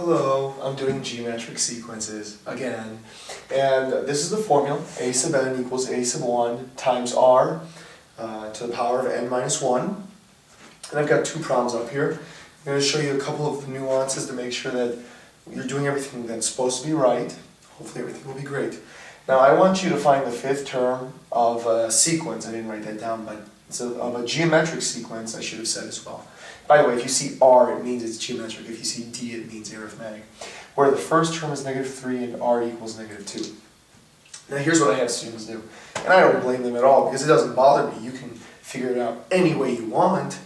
Hello, I'm doing geometric sequences again, and this is the formula. A sub n equals a sub 1 times r to the power of n minus 1. And I've got two problems up here. I'm going to show you a couple of nuances to make sure that you're doing everything that's supposed to be right. Hopefully everything will be great. Now I want you to find the fifth term of a sequence. I didn't write that down, but it's of a geometric sequence, I should have said as well. By the way, if you see r, it means it's geometric. If you see d, it means arithmetic. Where the first term is -3 and r equals -2. Now here's what I have students do. And I don't blame them at all because it doesn't bother me. You can figure it out any way you want.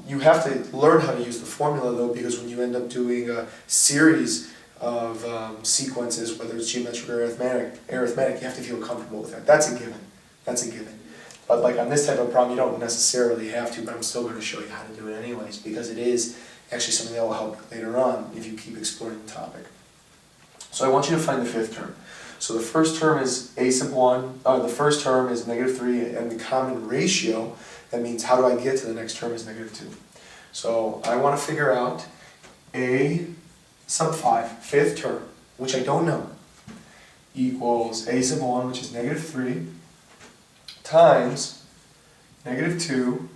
You have to learn how to use the formula though, because when you end up doing a series of sequences, whether it's geometric or arithmetic, you have to feel comfortable with that. That's a given. That's a given. But like on this type of problem, you don't necessarily have to, but I'm still going to show you how to do it anyways, because it is actually something that will help later on if you keep exploring the topic. So I want you to find the fifth term. So the first term is a sub 1, the first term is -3, and the common ratio, that means how do I get to the next term is -2. So I want to figure out a sub 5, fifth term, which I don't know, equals a sub 1, which is -3, times -2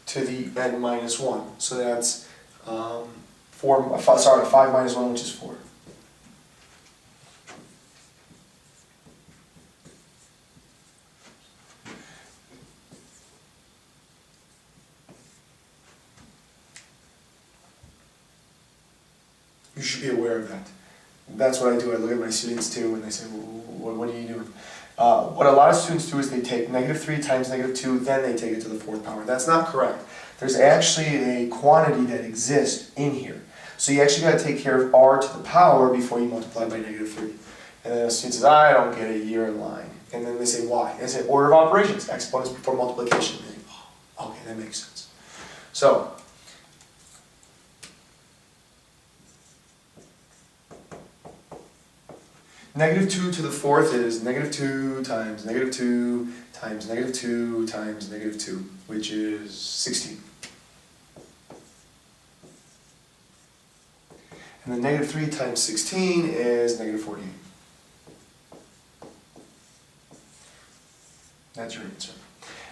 to the n minus 1. So that's 5 minus 1, which is 4. You should be aware of that. That's what I do. I look at my students too, and they say, well, what are you doing? What a lot of students do is they take -3 times -2, then they take it to the fourth power. That's not correct. There's actually a quantity that exists in here. So you actually got to take care of r to the power before you multiply by -3. And then a student says, I don't get it, you're in line. And then they say, why? And I say, order of operations, exponents before multiplication. And they think, oh, okay, that makes sense. So, -2 to the fourth is -2 times -2 times -2 times -2, which is 16. And then -3 times 16 is -48. That's your answer.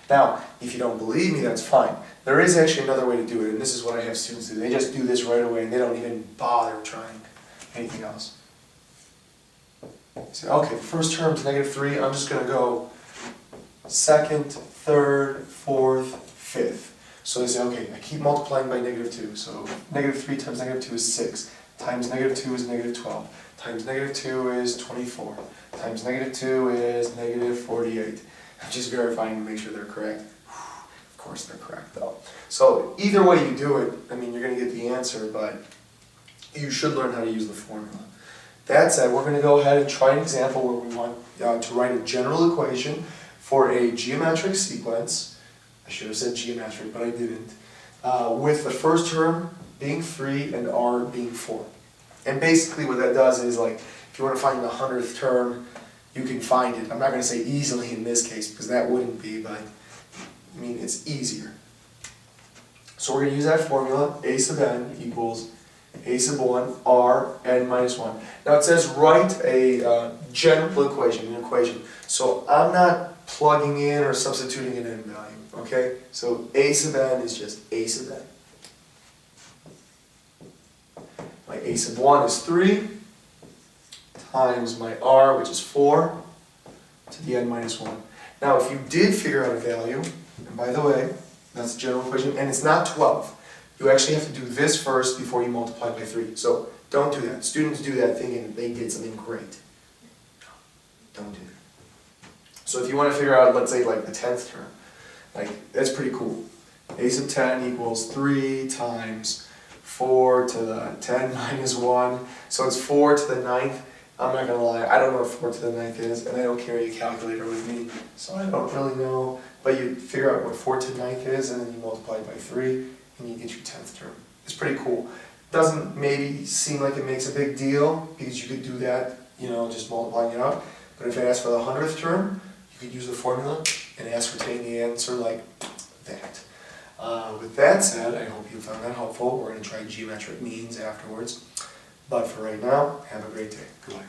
Now, if you don't believe me, that's fine. There is actually another way to do it, and this is what I have students do. They just do this right away, and they don't even bother trying anything else. So, okay, the first term is -3. I'm just going to go second, third, fourth, fifth. So they say, okay, I keep multiplying by -2. So -3 times -2 is 6. Times -2 is -12. Times -2 is 24. Times -2 is -48. I'm just verifying to make sure they're correct. Of course they're correct though. So either way you do it, I mean, you're going to get the answer, but you should learn how to use the formula. That said, we're going to go ahead and try an example where we want to write a general equation for a geometric sequence. I should have said geometric, but I didn't. With the first term being 3 and r being 4. And basically what that does is, like, if you want to find the 100th term, you can find it. I'm not going to say easily in this case, because that wouldn't be, but I mean, it's easier. So we're going to use that formula, a sub n equals a sub 1 r n minus 1. Now it says write a general equation, an equation. So I'm not plugging in or substituting an n value, okay? So a sub n is just a sub n. My a sub 1 is 3 times my r, which is 4, to the n minus 1. Now if you did figure out a value, and by the way, that's a general equation, and it's not 12. You actually have to do this first before you multiply by 3. So don't do that. Students do that thinking that they did something great. Don't do that. So if you want to figure out, let's say, like the 10th term, like that's pretty cool. A sub 10 equals 3 times 4 to the 10 minus 1. So it's 4 to the 9th. I'm not going to lie, I don't know what 4 to the 9th is, and I don't carry a calculator with me, so I don't really know. But you figure out what 4 to the 9th is, and then you multiply it by 3. And you get your 10th term. It's pretty cool. Doesn't maybe seem like it makes a big deal, because you could do that, you know, just multiplying it out. But if it asks for the 100th term, you could use the formula and ascertain the answer like that. With that said, I hope you found that helpful. We're going to try geometric means afterwards. But for right now, have a great day. Goodbye.